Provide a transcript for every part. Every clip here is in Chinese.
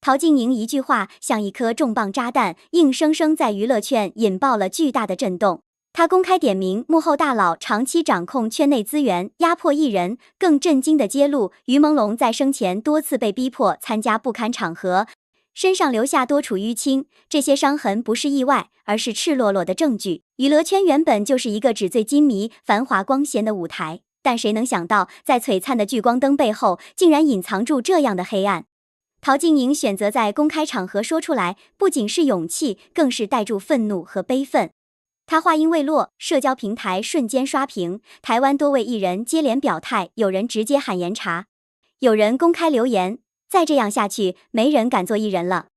陶晶莹一句话像一颗重磅炸弹，硬生生在娱乐圈引爆了巨大的震动。他公开点名幕后大佬长期掌控圈内资源，压迫艺人。更震惊的揭露，于朦胧在生前多次被逼迫参加不堪场合，身上留下多处淤青，这些伤痕不是意外，而是赤裸裸的证据。娱乐圈原本就是一个纸醉金迷、繁华光鲜的舞台，但谁能想到，在璀璨的聚光灯背后，竟然隐藏住这样的黑暗。陶晶莹选择在公开场合说出来，不仅是勇气，更是带住愤怒和悲愤。她话音未落，社交平台瞬间刷屏，台湾多位艺人接连表态，有人直接喊严查，有人公开留言，再这样下去，没人敢做艺人了。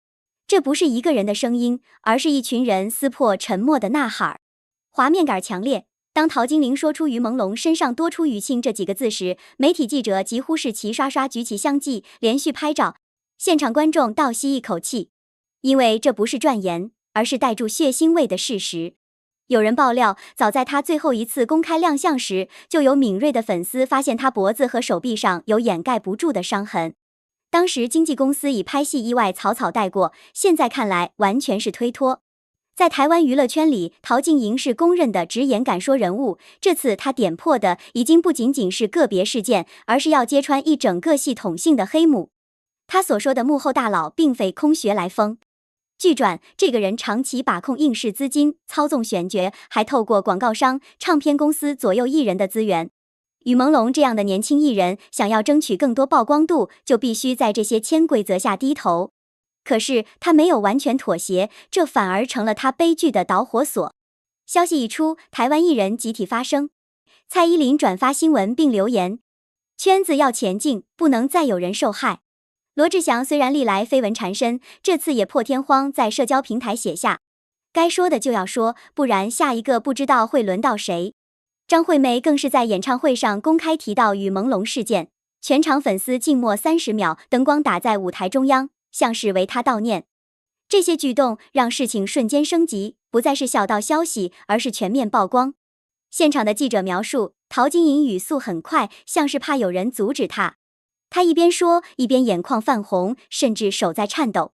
这不是一个人的声音，而是一群人撕破沉默的呐喊。画面感强烈，当陶晶莹说出于朦胧身上多出淤青这几个字时，媒体记者几乎是齐刷刷举起相机，连续拍照，现场观众倒吸一口气，因为这不是传言，而是带住血腥味的事实。有人爆料，早在他最后一次公开亮相时，就有敏锐的粉丝发现他脖子和手臂上有掩盖不住的伤痕。当时经纪公司以拍戏意外草草带过，现在看来完全是推脱。在台湾娱乐圈里，陶晶莹是公认的直言敢说人物，这次他点破的已经不仅仅是个别事件，而是要揭穿一整个系统性的黑幕。他所说的幕后大佬并非空穴来风。据传，这个人长期把控影视资金，操纵选角，还透过广告商、唱片公司左右艺人的资源。于朦胧这样的年轻艺人，想要争取更多曝光度，就必须在这些潜规则下低头。可是他没有完全妥协，这反而成了他悲剧的导火索。消息一出，台湾艺人集体发声。蔡依林转发新闻并留言：圈子要前进，不能再有人受害。罗志祥虽然历来绯闻缠身，这次也破天荒在社交平台写下：该说的就要说，不然下一个不知道会轮到谁。张惠妹更是在演唱会上公开提到于朦胧事件，全场粉丝静默30秒，灯光打在舞台中央，像是为她悼念。这些举动让事情瞬间升级，不再是小道消息，而是全面曝光。现场的记者描述，陶晶莹语速很快，像是怕有人阻止她。她一边说，一边眼眶泛红，甚至手在颤抖。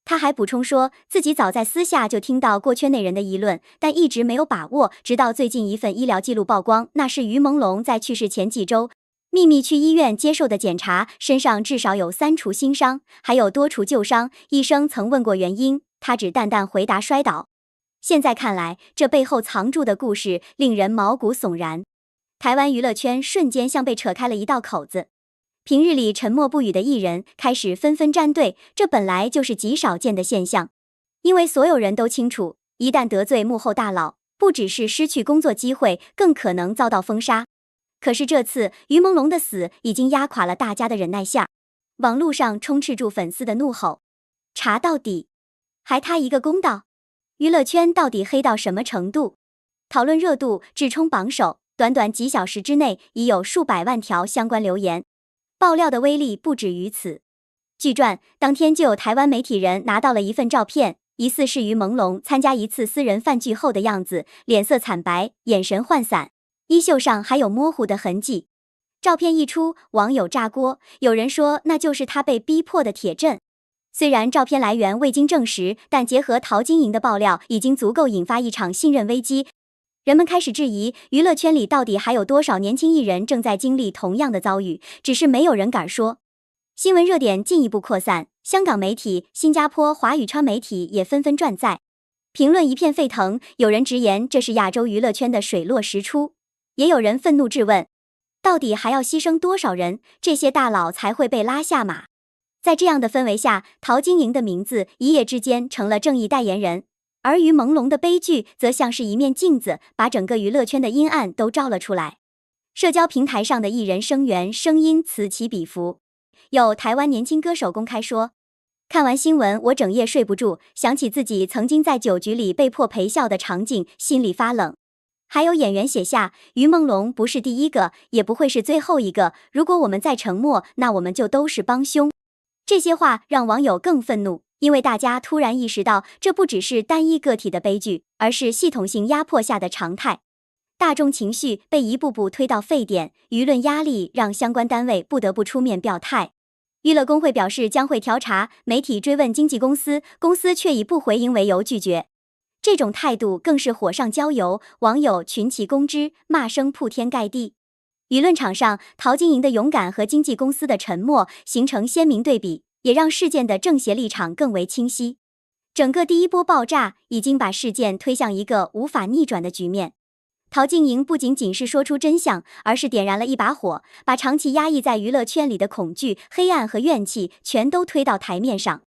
她还补充说，自己早在私下就听到过圈内人的议论，但一直没有把握，直到最近一份医疗记录曝光，那是于朦胧在去世前几周秘密去医院接受的检查，身上至少有3处新伤，还有多处旧伤。医生曾问过原因，她只淡淡回答摔倒。现在看来，这背后藏住的故事令人毛骨悚然。台湾娱乐圈瞬间像被扯开了一道口子。平日里沉默不语的艺人开始纷纷站队，这本来就是极少见的现象。因为所有人都清楚，一旦得罪幕后大佬，不只是失去工作机会，更可能遭到封杀。可是这次于朦胧的死已经压垮了大家的忍耐线，网络上充斥住粉丝的怒吼：查到底，还他一个公道！娱乐圈到底黑到什么程度？讨论热度直冲榜首，短短几小时之内已有数百万条相关留言。爆料的威力不止于此。据传，当天就有台湾媒体人拿到了一份照片，疑似是于朦胧参加一次私人饭聚后的样子，脸色惨白，眼神涣散，衣袖上还有模糊的痕迹。照片一出，网友炸锅，有人说那就是他被逼迫的铁证。虽然照片来源未经证实，但结合陶晶莹的爆料，已经足够引发一场信任危机。人们开始质疑，娱乐圈里到底还有多少年轻艺人正在经历同样的遭遇，只是没有人敢说。新闻热点进一步扩散，香港媒体、新加坡华语圈媒体也纷纷转载，评论一片沸腾。有人直言这是亚洲娱乐圈的水落石出，也有人愤怒质问，到底还要牺牲多少人，这些大佬才会被拉下马？在这样的氛围下，陶晶莹的名字一夜之间成了正义代言人。而于朦胧的悲剧则像是一面镜子，把整个娱乐圈的阴暗都照了出来。社交平台上的艺人声援声音此起彼伏，有台湾年轻歌手公开说，看完新闻我整夜睡不住，想起自己曾经在酒局里被迫陪笑的场景，心里发冷。还有演员写下，于朦胧不是第一个，也不会是最后一个，如果我们再沉默，那我们就都是帮凶。这些话让网友更愤怒，因为大家突然意识到，这不只是单一个体的悲剧，而是系统性压迫下的常态。大众情绪被一步步推到沸点，舆论压力让相关单位不得不出面表态。娱乐工会表示将会调查，媒体追问经纪公司，公司却以不回应为由拒绝。这种态度更是火上浇油，网友群起攻之，骂声铺天盖地。舆论场上，陶晶莹的勇敢和经纪公司的沉默形成鲜明对比，也让事件的正邪立场更为清晰。整个第一波爆炸已经把事件推向一个无法逆转的局面。陶晶莹不仅仅是说出真相，而是点燃了一把火，把长期压抑在娱乐圈里的恐惧、黑暗和怨气全都推到台面上。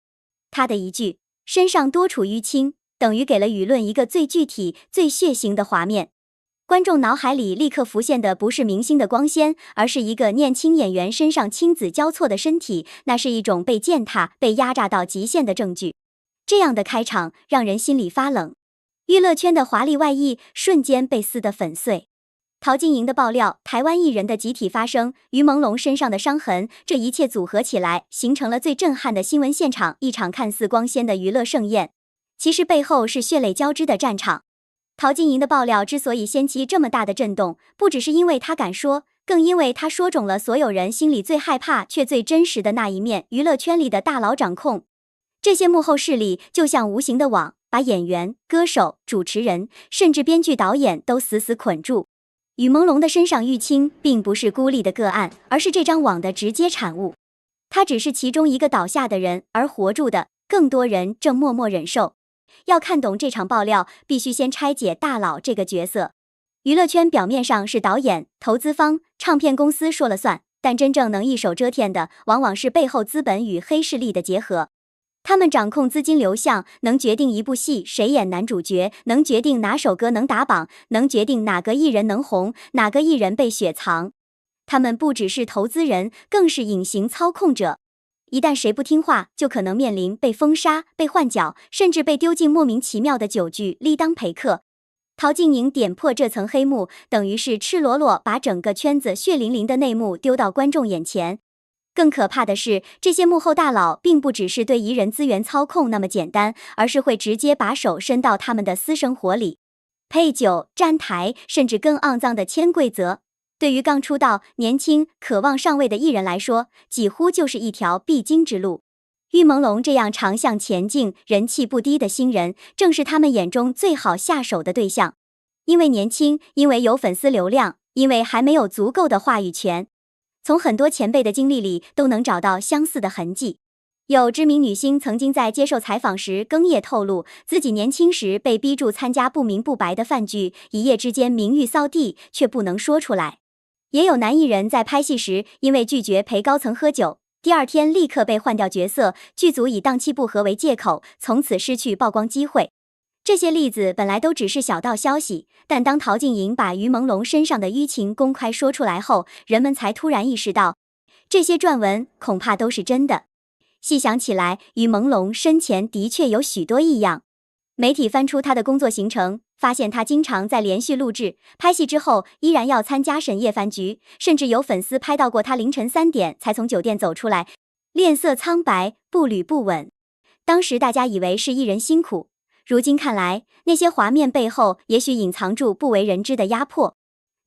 她的一句“身上多处淤青”等于给了舆论一个最具体、最血腥的画面。观众脑海里立刻浮现的不是明星的光鲜，而是一个年轻演员身上亲子交错的身体，那是一种被践踏、被压榨到极限的证据。这样的开场让人心里发冷。娱乐圈的华丽外衣瞬间被撕得粉碎。陶晶莹的爆料，台湾艺人的集体发声，于朦胧身上的伤痕，这一切组合起来，形成了最震撼的新闻现场，一场看似光鲜的娱乐盛宴，其实背后是血泪交织的战场。陶晶莹的爆料之所以掀起这么大的震动，不只是因为她敢说，更因为她说中了所有人心里最害怕却最真实的那一面，娱乐圈里的大佬掌控。这些幕后势力就像无形的网，把演员、歌手、主持人，甚至编剧导演都死死捆住。于朦胧的身上淤青并不是孤立的个案，而是这张网的直接产物。他只是其中一个倒下的人，而活住的更多人正默默忍受。要看懂这场爆料，必须先拆解大佬这个角色。娱乐圈表面上是导演、投资方、唱片公司说了算，但真正能一手遮天的，往往是背后资本与黑势力的结合。他们掌控资金流向，能决定一部戏谁演男主角，能决定哪首歌能打榜，能决定哪个艺人能红，哪个艺人被雪藏。他们不只是投资人，更是隐形操控者。一旦谁不听话，就可能面临被封杀、被换角，甚至被丢进莫名其妙的酒局里当陪客。陶晶莹点破这层黑幕，等于是赤裸裸把整个圈子血淋淋的内幕丢到观众眼前。更可怕的是，这些幕后大佬并不只是对艺人资源操控那么简单，而是会直接把手伸到他们的私生活里，配酒、站台，甚至更肮脏的潜规则。对于刚出道、年轻、渴望上位的艺人来说，几乎就是一条必经之路。于朦胧这样常向前进、人气不低的新人，正是他们眼中最好下手的对象。因为年轻，因为有粉丝流量，因为还没有足够的话语权。从很多前辈的经历里都能找到相似的痕迹。有知名女星曾经在接受采访时哽咽透露，自己年轻时被逼住参加不明不白的饭局，一夜之间名誉扫地，却不能说出来。也有男艺人在拍戏时因为拒绝陪高层喝酒，第二天立刻被换掉角色，剧组以档期不合为借口，从此失去曝光机会。这些例子本来都只是小道消息，但当陶晶莹把于朦胧身上的淤青公开说出来后，人们才突然意识到，这些撰文恐怕都是真的。细想起来，于朦胧生前的确有许多异样。媒体翻出他的工作行程，发现他经常在连续录制、拍戏之后，依然要参加深夜饭局，甚至有粉丝拍到过他凌晨3点才从酒店走出来，脸色苍白，步履不稳。当时大家以为是艺人辛苦，如今看来，那些画面背后也许隐藏住不为人知的压迫。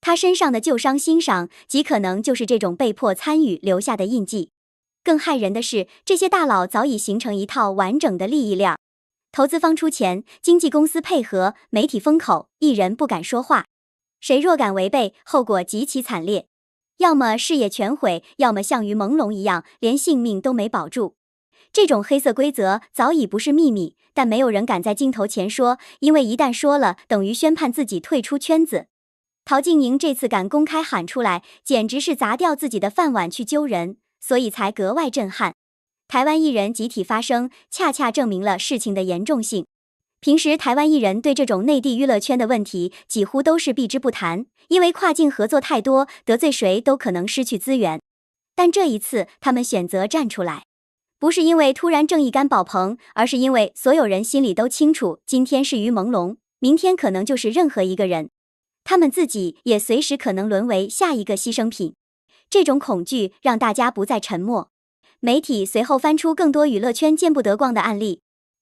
他身上的旧伤新伤，极可能就是这种被迫参与留下的印记。更骇人的是，这些大佬早已形成一套完整的利益链。投资方出钱，经纪公司配合，媒体封口，艺人不敢说话。谁若敢违背，后果极其惨烈，要么事业全毁，要么像于朦胧一样，连性命都没保住。这种黑色规则早已不是秘密，但没有人敢在镜头前说，因为一旦说了，等于宣判自己退出圈子。陶晶莹这次敢公开喊出来，简直是砸掉自己的饭碗去揪人，所以才格外震撼。台湾艺人集体发声，恰恰证明了事情的严重性。平时台湾艺人对这种内地娱乐圈的问题几乎都是避之不谈，因为跨境合作太多，得罪谁都可能失去资源。但这一次，他们选择站出来。不是因为突然正义感爆棚，而是因为所有人心里都清楚，今天是于朦胧，明天可能就是任何一个人，他们自己也随时可能沦为下一个牺牲品。这种恐惧让大家不再沉默。媒体随后翻出更多娱乐圈见不得光的案例，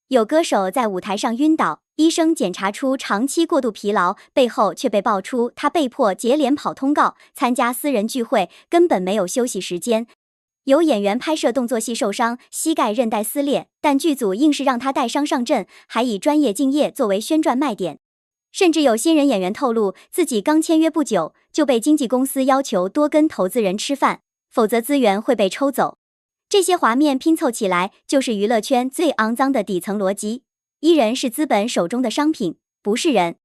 有歌手在舞台上晕倒，医生检查出长期过度疲劳，背后却被爆出他被迫接连跑通告，参加私人聚会，根本没有休息时间。有演员拍摄动作戏受伤，膝盖韧带撕裂，但剧组硬是让他带伤上阵，还以专业敬业作为宣传卖点。甚至有新人演员透露，自己刚签约不久，就被经纪公司要求多跟投资人吃饭，否则资源会被抽走。这些画面拼凑起来，就是娱乐圈最肮脏的底层逻辑。艺人是资本手中的商品，不是人。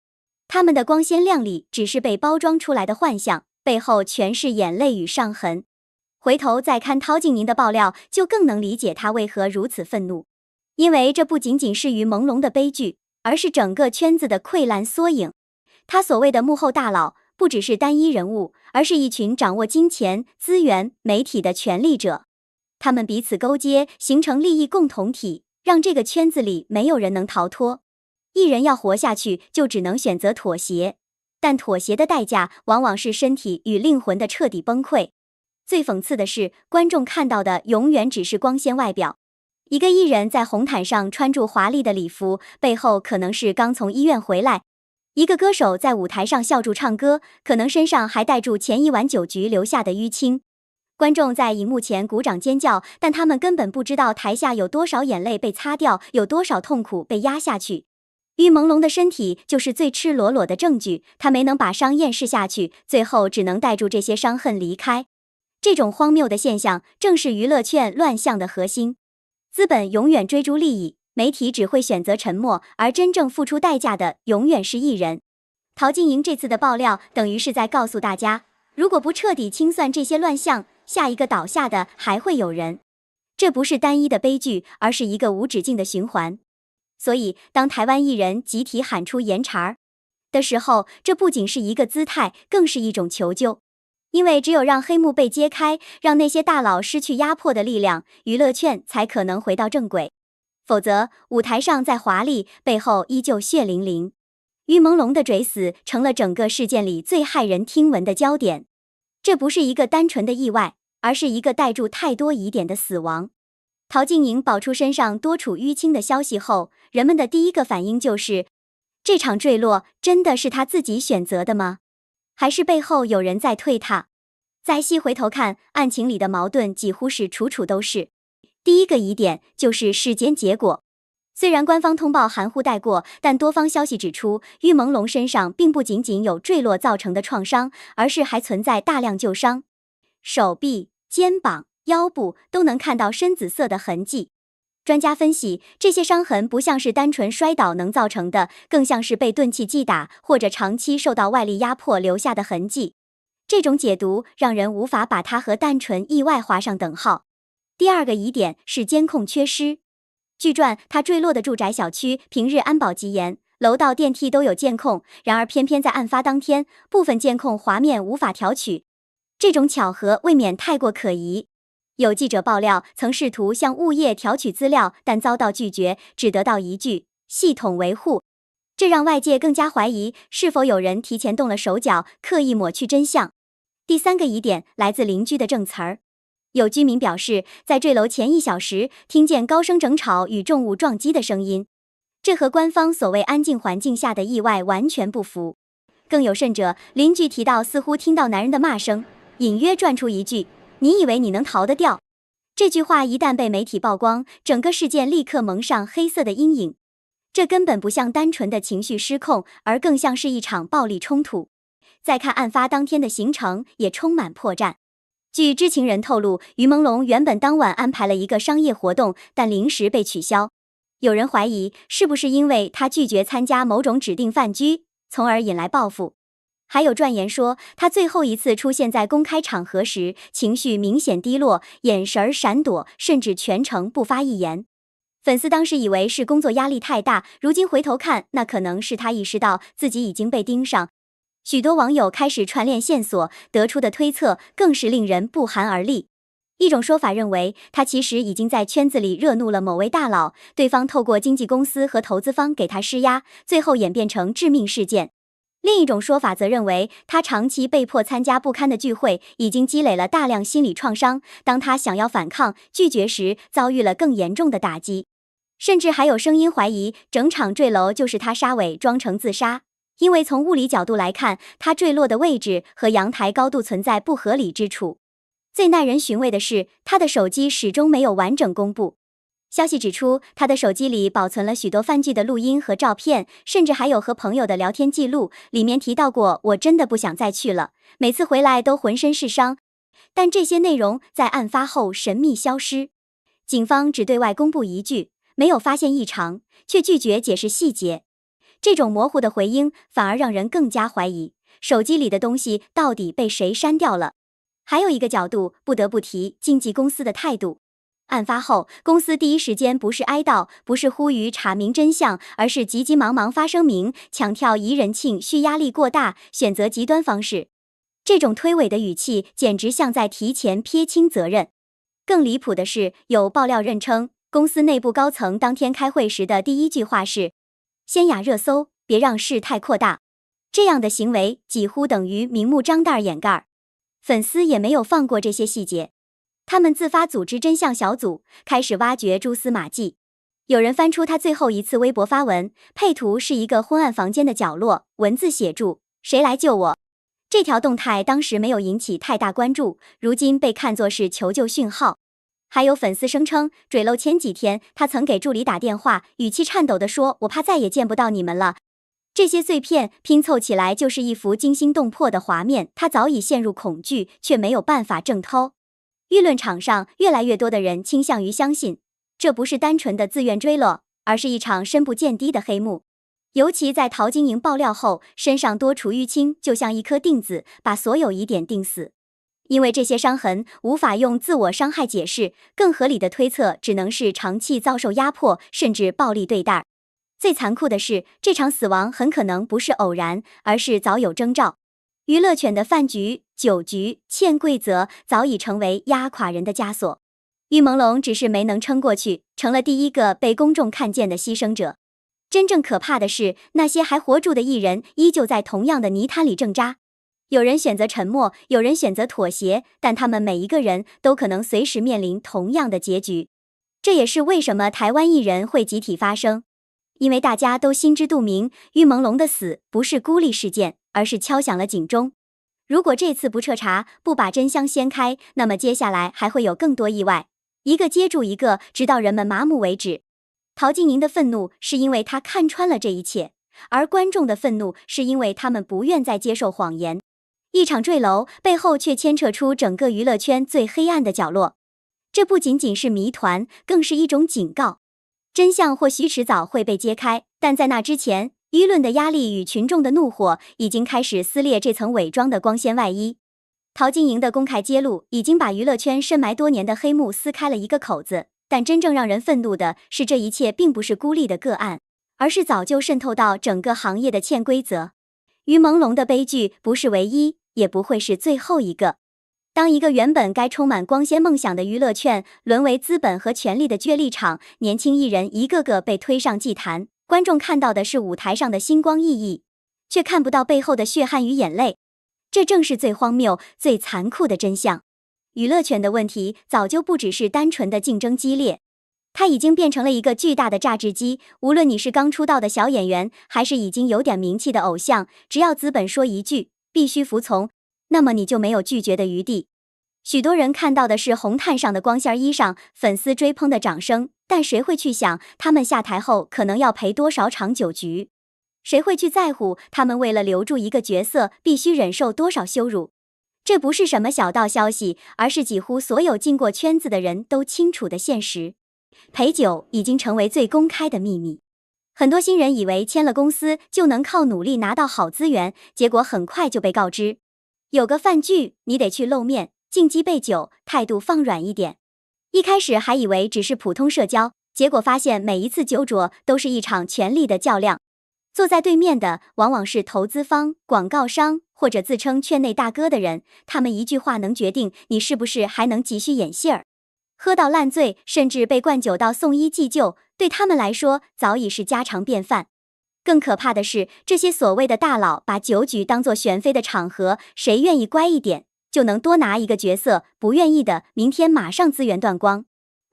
他们的光鲜亮丽只是被包装出来的幻象，背后全是眼泪与伤痕。回头再看陶晶莹的爆料，就更能理解她为何如此愤怒。因为这不仅仅是于朦胧的悲剧，而是整个圈子的溃烂缩影。他所谓的幕后大佬，不只是单一人物，而是一群掌握金钱、资源、媒体的权力者。他们彼此勾结，形成利益共同体，让这个圈子里没有人能逃脱。艺人要活下去，就只能选择妥协，但妥协的代价往往是身体与灵魂的彻底崩溃。最讽刺的是，观众看到的永远只是光鲜外表。一个艺人在红毯上穿着华丽的礼服，背后可能是刚从医院回来；一个歌手在舞台上笑住唱歌，可能身上还带住前一晚酒局留下的淤青。观众在荧幕前鼓掌尖叫，但他们根本不知道台下有多少眼泪被擦掉，有多少痛苦被压下去。于朦胧的身体就是最赤裸裸的证据，他没能把伤咽噬下去，最后只能带住这些伤恨离开。这种荒谬的现象，正是娱乐圈乱象的核心。资本永远追逐利益，媒体只会选择沉默，而真正付出代价的永远是艺人。陶晶莹这次的爆料，等于是在告诉大家，如果不彻底清算这些乱象，下一个倒下的还会有人。这不是单一的悲剧，而是一个无止境的循环。所以，当台湾艺人集体喊出严查的时候，这不仅是一个姿态，更是一种求救。因为只有让黑幕被揭开，让那些大佬失去压迫的力量，娱乐圈才可能回到正轨。否则，舞台上再华丽，背后依旧血淋淋。于朦胧的垂死成了整个事件里最骇人听闻的焦点。这不是一个单纯的意外，而是一个带住太多疑点的死亡。陶晶莹爆出身上多处淤青的消息后，人们的第一个反应就是，这场坠落真的是她自己选择的吗？还是背后有人在推她？再细回头看，案情里的矛盾几乎是处处都是。第一个疑点就是尸检结果。虽然官方通报含糊带过，但多方消息指出，于朦胧身上并不仅仅有坠落造成的创伤，而是还存在大量旧伤，手臂、肩膀、腰部都能看到深紫色的痕迹。专家分析，这些伤痕不像是单纯摔倒能造成的，更像是被钝器击打或者长期受到外力压迫留下的痕迹。这种解读让人无法把它和单纯意外划上等号。第二个疑点是监控缺失。据传，它坠落的住宅小区平日安保极严，楼道电梯都有监控，然而偏偏在案发当天，部分监控画面无法调取。这种巧合未免太过可疑。有记者爆料，曾试图向物业调取资料，但遭到拒绝，只得到一句“系统维护”。这让外界更加怀疑，是否有人提前动了手脚，刻意抹去真相。第三个疑点来自邻居的证词儿。有居民表示，在坠楼前1小时，听见高声争吵与重物撞击的声音，这和官方所谓安静环境下的意外完全不符。更有甚者，邻居提到似乎听到男人的骂声，隐约转出一句“你以为你能逃得掉”。这句话一旦被媒体曝光，整个事件立刻蒙上黑色的阴影。这根本不像单纯的情绪失控，而更像是一场暴力冲突。再看案发当天的行程，也充满破绽。据知情人透露，于朦胧原本当晚安排了一个商业活动，但临时被取消。有人怀疑，是不是因为他拒绝参加某种指定饭局，从而引来报复。还有传言说，他最后一次出现在公开场合时，情绪明显低落，眼神闪躲，甚至全程不发一言。粉丝当时以为是工作压力太大，如今回头看，那可能是他意识到自己已经被盯上。许多网友开始串联线索，得出的推测更是令人不寒而栗。一种说法认为，他其实已经在圈子里惹怒了某位大佬，对方透过经纪公司和投资方给他施压，最后演变成致命事件。另一种说法则认为，他长期被迫参加不堪的聚会，已经积累了大量心理创伤，当他想要反抗、拒绝时，遭遇了更严重的打击。甚至还有声音怀疑，整场坠楼就是他杀伪装成自杀。因为从物理角度来看，它坠落的位置和阳台高度存在不合理之处。最耐人寻味的是，他的手机始终没有完整公布。消息指出，他的手机里保存了许多饭剧的录音和照片，甚至还有和朋友的聊天记录，里面提到过"我真的不想再去了，每次回来都浑身是伤"。但这些内容在案发后神秘消失，警方只对外公布一句没有发现异常，却拒绝解释细节。这种模糊的回应反而让人更加怀疑，手机里的东西到底被谁删掉了。还有一个角度不得不提，经纪公司的态度。案发后，公司第一时间不是哀悼，不是呼吁查明真相，而是急急忙忙发声明，强调宜人情绪压力过大，选择极端方式。这种推诿的语气简直像在提前撇清责任。更离谱的是，有爆料认称，公司内部高层当天开会时的第一句话是先压热搜，别让事态扩大。这样的行为几乎等于明目张胆掩盖。粉丝也没有放过这些细节，他们自发组织真相小组，开始挖掘蛛丝马迹。有人翻出他最后一次微博发文，配图是一个昏暗房间的角落，文字写住谁来救我。这条动态当时没有引起太大关注，如今被看作是求救讯号。还有粉丝声称，坠楼前几天他曾给助理打电话，语气颤抖地说我怕再也见不到你们了。这些碎片拼凑起来就是一幅惊心动魄的画面，他早已陷入恐惧，却没有办法挣脱。舆论场上越来越多的人倾向于相信，这不是单纯的自愿坠落，而是一场深不见底的黑幕。尤其在陶晶莹爆料后，身上多处淤青，就像一颗钉子，把所有疑点钉死。因为这些伤痕无法用自我伤害解释，更合理的推测只能是长期遭受压迫，甚至暴力对待。最残酷的是，这场死亡很可能不是偶然，而是早有征兆。娱乐圈的饭局、酒局、潜规则早已成为压垮人的枷锁。于朦胧只是没能撑过去，成了第一个被公众看见的牺牲者。真正可怕的是，那些还活着的艺人依旧在同样的泥潭里挣扎。有人选择沉默，有人选择妥协，但他们每一个人都可能随时面临同样的结局。这也是为什么台湾艺人会集体发声。因为大家都心知肚明，于朦胧的死不是孤立事件，而是敲响了警钟。如果这次不彻查，不把真相掀开，那么接下来还会有更多意外，一个接住一个，直到人们麻木为止。陶晶莹的愤怒是因为她看穿了这一切，而观众的愤怒是因为他们不愿再接受谎言。一场坠楼背后却牵扯出整个娱乐圈最黑暗的角落，这不仅仅是谜团，更是一种警告。真相或许迟早会被揭开，但在那之前，舆论的压力与群众的怒火已经开始撕裂这层伪装的光鲜外衣。陶晶莹的公开揭露已经把娱乐圈深埋多年的黑幕撕开了一个口子，但真正让人愤怒的是，这一切并不是孤立的个案，而是早就渗透到整个行业的潜规则。于朦胧的悲剧不是唯一，也不会是最后一个。当一个原本该充满光鲜梦想的娱乐圈沦为资本和权力的角力场，年轻艺人一个个被推上祭坛，观众看到的是舞台上的星光熠熠，却看不到背后的血汗与眼泪。这正是最荒谬、最残酷的真相。娱乐圈的问题早就不只是单纯的竞争激烈，它已经变成了一个巨大的榨汁机。无论你是刚出道的小演员，还是已经有点名气的偶像，只要资本说一句必须服从，那么你就没有拒绝的余地。许多人看到的是红毯上的光鲜衣裳，粉丝追捧的掌声，但谁会去想他们下台后可能要陪多少场酒局？谁会去在乎他们为了留住一个角色必须忍受多少羞辱？这不是什么小道消息，而是几乎所有进过圈子的人都清楚的现实。陪酒已经成为最公开的秘密。很多新人以为签了公司就能靠努力拿到好资源，结果很快就被告知，有个饭局你得去露面，敬鸡备酒，态度放软一点。一开始还以为只是普通社交，结果发现每一次酒桌都是一场权力的较量。坐在对面的往往是投资方、广告商或者自称圈内大哥的人，他们一句话能决定你是不是还能继续演戏儿。喝到烂醉，甚至被灌酒到送医急救，对他们来说早已是家常便饭。更可怕的是，这些所谓的大佬把酒局当作选妃的场合，谁愿意乖一点，就能多拿一个角色，不愿意的，明天马上资源断光。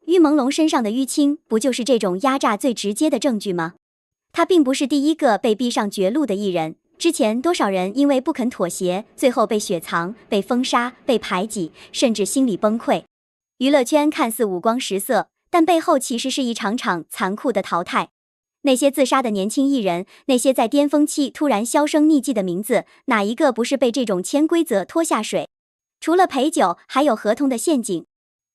于朦胧身上的淤青，不就是这种压榨最直接的证据吗？他并不是第一个被逼上绝路的艺人，之前多少人因为不肯妥协，最后被雪藏、被封杀、被排挤，甚至心理崩溃。娱乐圈看似五光十色，但背后其实是一场场残酷的淘汰。那些自杀的年轻艺人，那些在巅峰期突然销声匿迹的名字，哪一个不是被这种潜规则拖下水？除了陪酒，还有合同的陷阱。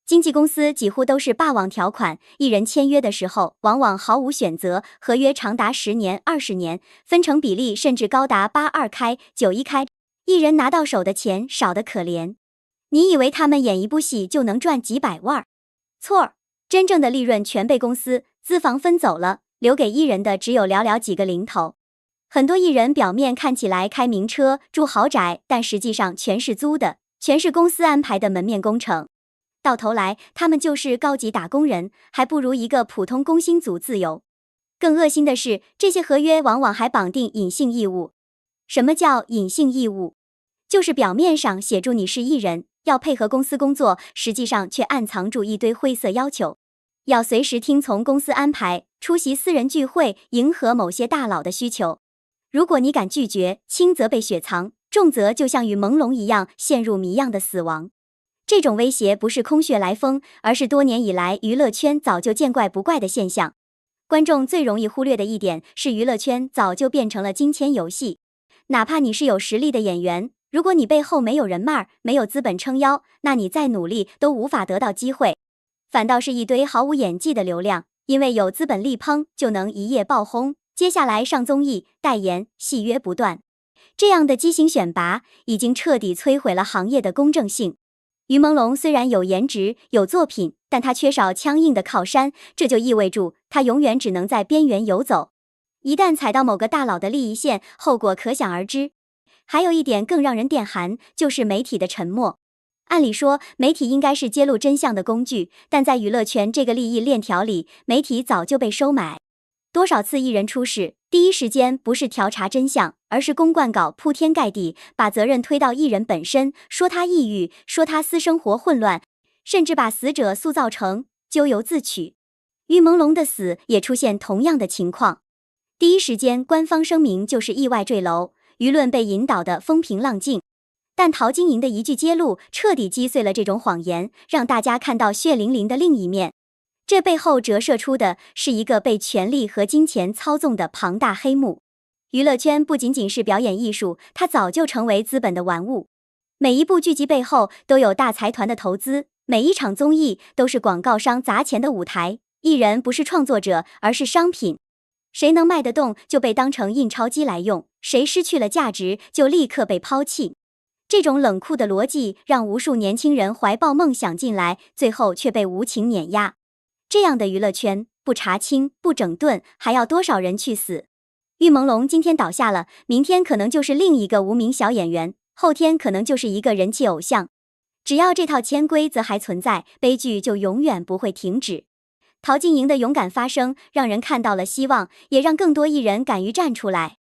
经纪公司几乎都是霸王条款，艺人签约的时候往往毫无选择，合约长达10年、20年，分成比例甚至高达8:2开、9:1开，艺人拿到手的钱少得可怜。你以为他们演一部戏就能赚几百万？错儿，真正的利润全被公司资方分走了，留给艺人的只有寥寥几个零头。很多艺人表面看起来开名车、住豪宅，但实际上全是租的，全是公司安排的门面工程。到头来，他们就是高级打工人，还不如一个普通工薪族自由。更恶心的是，这些合约往往还绑定隐性义务。什么叫隐性义务？就是表面上写住你是艺人，要配合公司工作，实际上却暗藏住一堆灰色要求。要随时听从公司安排，出席私人聚会，迎合某些大佬的需求。如果你敢拒绝，轻则被雪藏，重则就像与朦胧一样陷入谜样的死亡。这种威胁不是空穴来风，而是多年以来娱乐圈早就见怪不怪的现象。观众最容易忽略的一点是，娱乐圈早就变成了金钱游戏。哪怕你是有实力的演员，如果你背后没有人脉，没有资本撑腰，那你再努力都无法得到机会。反倒是一堆毫无演技的流量，因为有资本力捧，就能一夜爆红，接下来上综艺、代言、戏约不断。这样的畸形选拔已经彻底摧毁了行业的公正性。于朦胧虽然有颜值、有作品，但他缺少强硬的靠山，这就意味着他永远只能在边缘游走。一旦踩到某个大佬的利益线，后果可想而知。还有一点更让人电寒，就是媒体的沉默。按理说，媒体应该是揭露真相的工具，但在娱乐圈这个利益链条里，媒体早就被收买。多少次艺人出事，第一时间不是调查真相，而是公关稿铺天盖地，把责任推到艺人本身，说他抑郁，说他私生活混乱，甚至把死者塑造成咎由自取。于朦胧的死也出现同样的情况，第一时间官方声明就是意外坠楼，舆论被引导的风平浪静。但陶晶莹的一句揭露，彻底击碎了这种谎言，让大家看到血淋淋的另一面。这背后折射出的是一个被权力和金钱操纵的庞大黑幕。娱乐圈不仅仅是表演艺术，它早就成为资本的玩物。每一部剧集背后都有大财团的投资，每一场综艺都是广告商砸钱的舞台。艺人不是创作者，而是商品。谁能卖得动，就被当成印钞机来用；谁失去了价值，就立刻被抛弃。这种冷酷的逻辑让无数年轻人怀抱梦想进来，最后却被无情碾压。这样的娱乐圈，不查清、不整顿，还要多少人去死？于朦胧今天倒下了，明天可能就是另一个无名小演员，后天可能就是一个人气偶像。只要这套潜规则还存在，悲剧就永远不会停止。陶晶莹的勇敢发声，让人看到了希望，也让更多艺人敢于站出来。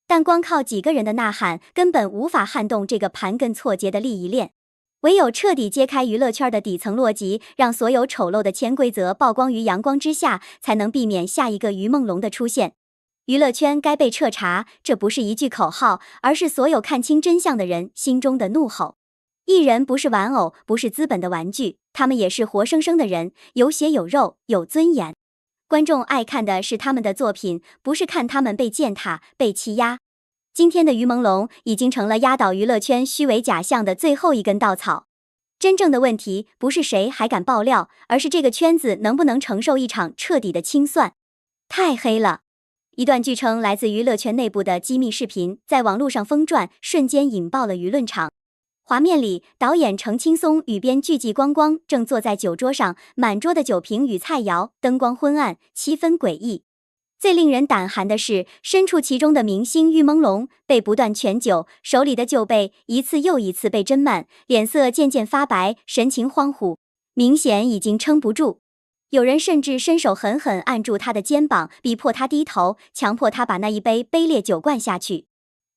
但光靠几个人的呐喊，根本无法撼动这个盘根错节的利益链。唯有彻底揭开娱乐圈的底层逻辑，让所有丑陋的潜规则曝光于阳光之下，才能避免下一个于梦龙的出现。娱乐圈该被彻查，这不是一句口号，而是所有看清真相的人心中的怒吼。艺人不是玩偶，不是资本的玩具，他们也是活生生的人，有血有肉，有尊严。观众爱看的是他们的作品，不是看他们被践踏、被欺压。今天的于朦胧已经成了压倒娱乐圈虚伪假象的最后一根稻草。真正的问题不是谁还敢爆料，而是这个圈子能不能承受一场彻底的清算。太黑了！一段据称来自娱乐圈内部的机密视频在网络上疯转，瞬间引爆了舆论场。画面里，导演程青松与编剧季光光正坐在酒桌上，满桌的酒瓶与菜肴，灯光昏暗，气氛诡异。最令人胆寒的是，身处其中的明星于朦胧被不断劝酒，手里的酒杯一次又一次被斟满，脸色渐渐发白，神情恍惚，明显已经撑不住。有人甚至伸手狠狠按住他的肩膀，逼迫他低头，强迫他把那一杯卑劣酒灌下去。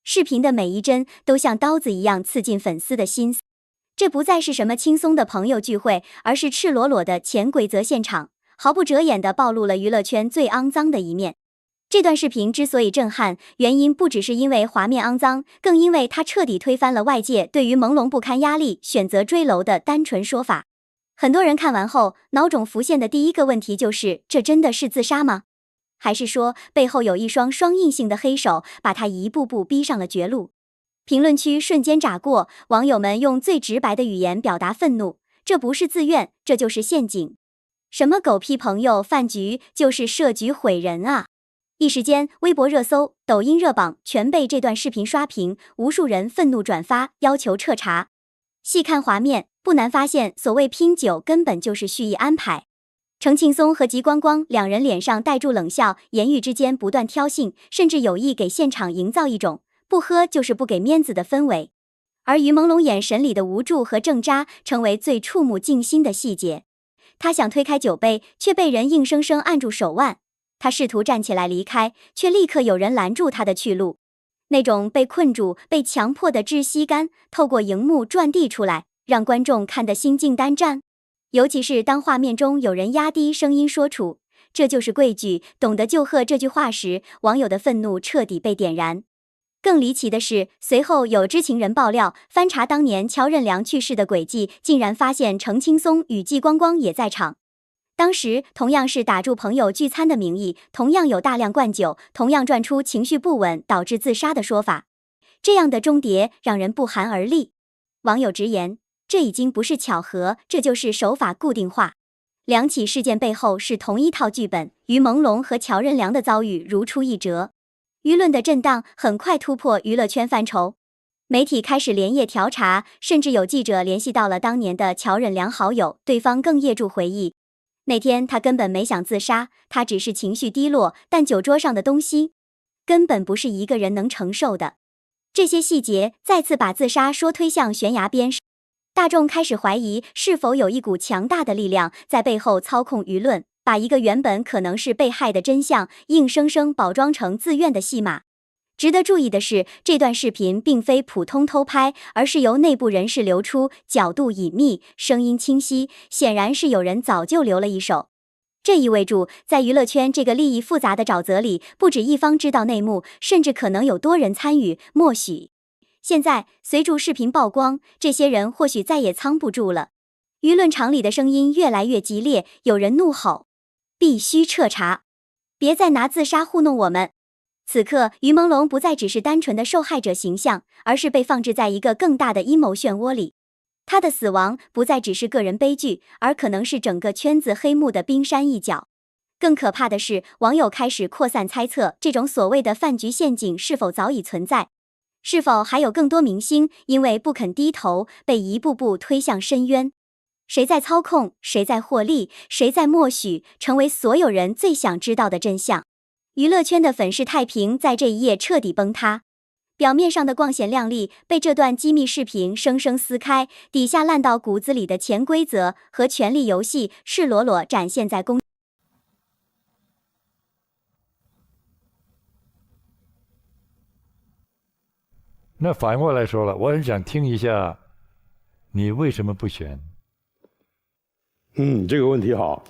视频的每一帧都像刀子一样刺进粉丝的心。这不再是什么轻松的朋友聚会，而是赤裸裸的潜规则现场，毫不遮掩地暴露了娱乐圈最肮脏的一面。这段视频之所以震撼，原因不只是因为画面肮脏，更因为它彻底推翻了外界对于朦胧不堪压力选择坠楼的单纯说法。很多人看完后，脑中浮现的第一个问题就是：这真的是自杀吗？还是说背后有一双双硬性的黑手，把他一步步逼上了绝路？评论区瞬间炸锅，网友们用最直白的语言表达愤怒：这不是自愿，这就是陷阱。什么狗屁朋友饭局，就是设局毁人啊！一时间，微博热搜、抖音热榜全被这段视频刷屏，无数人愤怒转发，要求彻查。细看画面，不难发现，所谓拼酒根本就是蓄意安排。程庆松和吉光光两人脸上带住冷笑，言语之间不断挑衅，甚至有意给现场营造一种不喝就是不给面子的氛围。而于朦胧眼神里的无助和挣扎，成为最触目惊心的细节。他想推开酒杯，却被人硬生生按住手腕。他试图站起来离开，却立刻有人拦住他的去路。那种被困住、被强迫的窒息感，透过荧幕转递出来，让观众看得心惊胆战。尤其是当画面中有人压低声音说出“这就是规矩，懂得就喝”这句话时，网友的愤怒彻底被点燃。更离奇的是，随后有知情人爆料，翻查当年乔任梁去世的轨迹，竟然发现程青松与季光光也在场。当时同样是打住朋友聚餐的名义，同样有大量灌酒，同样转出情绪不稳导致自杀的说法。这样的重叠让人不寒而栗。网友直言，这已经不是巧合，这就是手法固定化。两起事件背后是同一套剧本，于朦胧和乔任梁的遭遇如出一辙。舆论的震荡很快突破娱乐圈范畴，媒体开始连夜调查，甚至有记者联系到了当年的乔任梁好友，对方更业主回忆，那天他根本没想自杀，他只是情绪低落，但酒桌上的东西根本不是一个人能承受的。这些细节再次把自杀说推向悬崖边，大众开始怀疑是否有一股强大的力量在背后操控舆论，把一个原本可能是被害的真相硬生生包装成自愿的戏码。值得注意的是，这段视频并非普通偷拍，而是由内部人士流出，角度隐秘，声音清晰，显然是有人早就留了一手。这意味着，在娱乐圈这个利益复杂的沼泽里，不止一方知道内幕，甚至可能有多人参与，默许。现在，随着视频曝光，这些人或许再也藏不住了。舆论场里的声音越来越激烈，有人怒吼：必须彻查，别再拿自杀糊弄我们。此刻，于朦胧不再只是单纯的受害者形象，而是被放置在一个更大的阴谋漩涡里。他的死亡不再只是个人悲剧，而可能是整个圈子黑幕的冰山一角。更可怕的是，网友开始扩散猜测，这种所谓的饭局陷阱是否早已存在？是否还有更多明星因为不肯低头，被一步步推向深渊？谁在操控？谁在获利？谁在默许？成为所有人最想知道的真相。娱乐圈的粉饰太平在这一夜彻底崩塌，表面上的光鲜亮丽被这段机密视频生生撕开，底下烂到骨子里的潜规则和权力游戏赤裸裸展现在公。那反过来说了，我很想听一下，你为什么不选？这个问题好。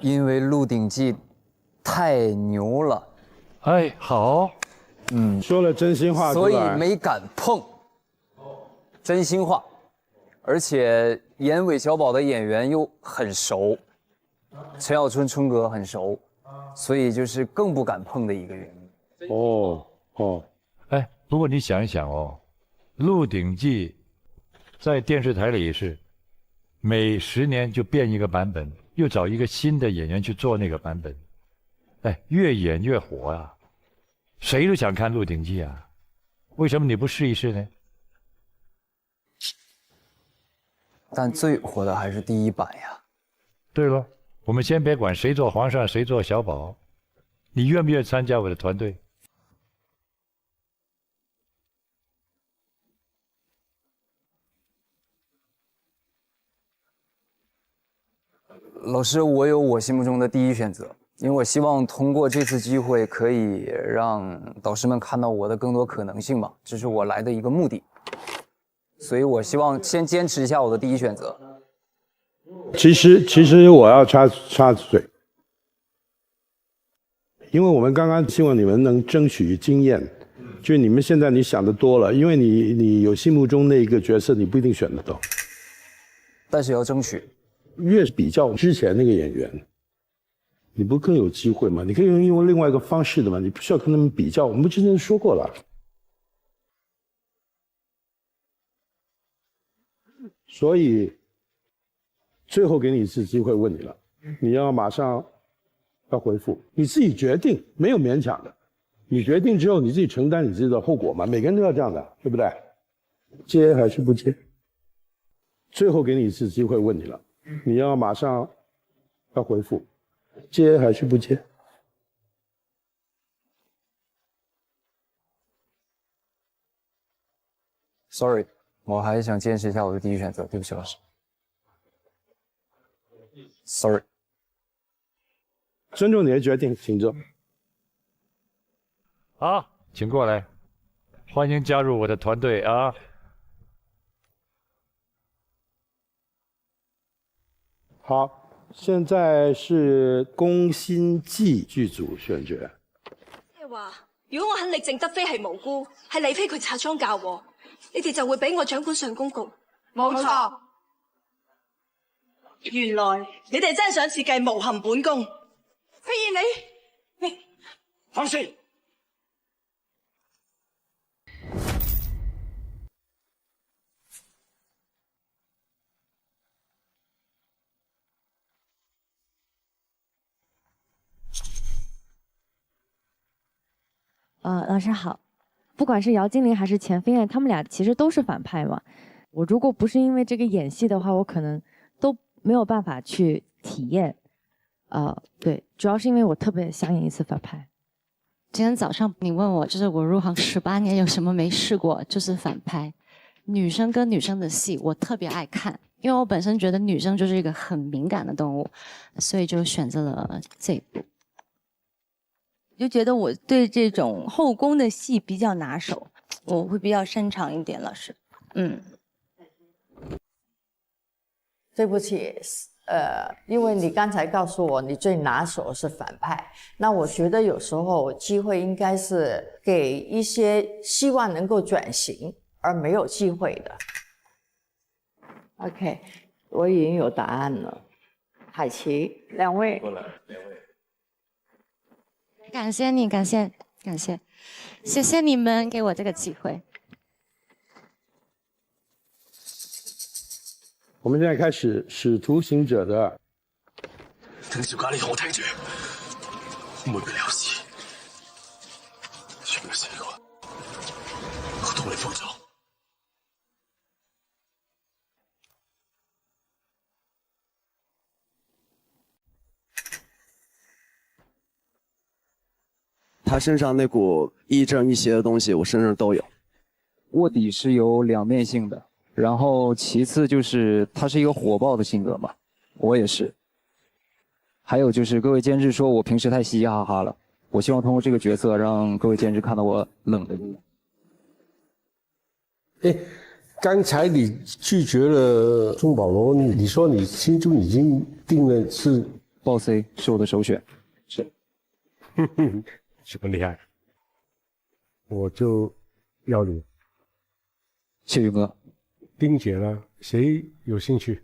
因为《鹿鼎记》太牛了，哎，好，说了真心话出所以来，没敢碰。真心话，而且演韦小宝的演员又很熟，陈小春春哥很熟，所以就是更不敢碰的一个原因。哎，不过你想一想哦，《鹿鼎记》在电视台里也是每10年就变一个版本，又找一个新的演员去做那个版本，哎，越演越火啊！谁都想看《鹿鼎记》啊，为什么你不试一试呢？但最火的还是第一版呀。对了，我们先别管谁做皇上，谁做小宝，你愿不愿意参加我的团队？老师，我有我心目中的第一选择，因为我希望通过这次机会可以让导师们看到我的更多可能性嘛，这是我来的一个目的。所以我希望先坚持一下我的第一选择。其实我要插嘴，因为我们刚刚希望你们能争取经验，就你们现在你想的多了，因为你有心目中那一个角色，你不一定选得到，但是要争取。越比较之前那个演员，你不更有机会吗？你可以用另外一个方式的嘛，你不需要跟他们比较，我们之前说过了。所以最后给你一次机会问你了，你要马上要回复，你自己决定，没有勉强的。你决定之后，你自己承担你自己的后果嘛，每个人都要这样的，对不对？接还是不接？最后给你一次机会问你了，你要马上要回复，接还是不接？Sorry， 我还是想坚持一下我的第一选择，对不起老师。Sorry， 尊重你的决定，请坐。好，请过来，欢迎加入我的团队啊！好，现在是宫心计劇組選角。即係話，如果我肯力證德妃係無辜，係李妃佢拆裝嫁禍，你哋就會俾我掌管上公局。冇錯。原來你哋真係想設計誣陷本宮。飛燕你放肆！老师好，不管是姚金玲还是钱飞燕，他们俩其实都是反派嘛。我如果不是因为这个演戏的话，我可能都没有办法去体验。对，主要是因为我特别想演一次反派。今天早上你问我，就是我入行18年有什么没试过，就是反派。女生跟女生的戏，我特别爱看，因为我本身觉得女生就是一个很敏感的动物，所以就选择了这一部。就觉得我对这种后宫的戏比较拿手，我会比较擅长一点，老师。对不起，因为你刚才告诉我你最拿手是反派，那我觉得有时候机会应该是给一些希望能够转型而没有机会的。OK， 我已经有答案了。海琪，两位。感谢你，感谢，谢谢你们给我这个机会。我們現在開始《使徒行者》的。鄧小姐，你同我聽住，唔會俾你有事，全部死過，我同你負責。他身上那股亦正亦邪的东西，我身上都有。卧底是有两面性的，然后其次就是他是一个火爆的性格嘛，我也是。还有就是各位监制说我平时太嘻嘻哈哈了，我希望通过这个角色让各位监制看到我冷的一面。哎，刚才你拒绝了钟保罗，你说你心中已经定了是鲍 C 是我的首选，是。这么厉害，我就要你。谢云哥，丁姐呢？谁有兴趣？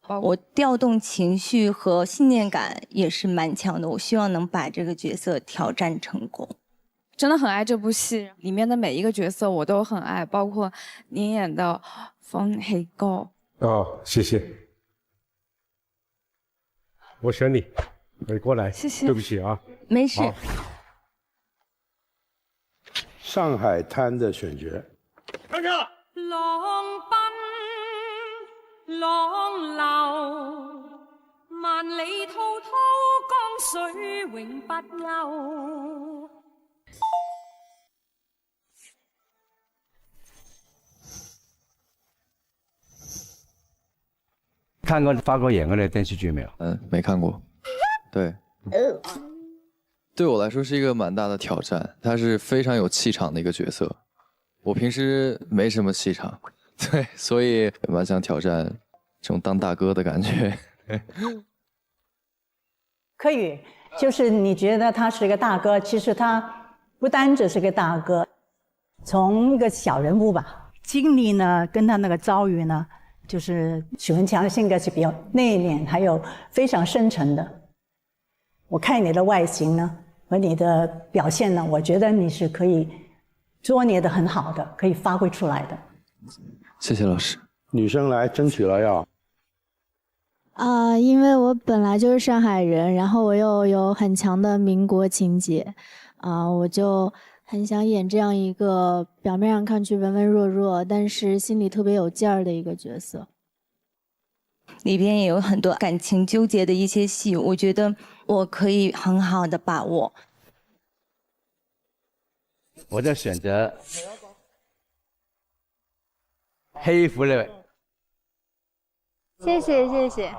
我调动情绪和信念感也是蛮强的，我希望能把这个角色挑战成功。真的很爱这部戏，里面的每一个角色我都很爱，包括您演的方黑高。哦，谢谢。我选你。你过来，谢谢。对不起啊，没事。上海滩的選角。看看。浪奔浪流，萬里滔滔江水永不休。看过发哥演过的电视剧没有？没看过。对，对我来说是一个蛮大的挑战。他是非常有气场的一个角色，我平时没什么气场，对，所以蛮想挑战这种当大哥的感觉。柯宇，就是你觉得他是个大哥，其实他不单只是个大哥，从一个小人物吧，经历呢跟他那个遭遇呢，就是许文强的性格是比较内敛，还有非常深沉的。我看你的外形呢和你的表现呢，我觉得你是可以捉捏得很好的，可以发挥出来的。谢谢老师。女生来争取了要。因为我本来就是上海人，然后我又有很强的民国情节，我就很想演这样一个表面上看去文文弱弱，但是心里特别有劲儿的一个角色。里边也有很多感情纠结的一些戏，我觉得我可以很好的把握。我在选择黑衣服那位。谢谢谢谢。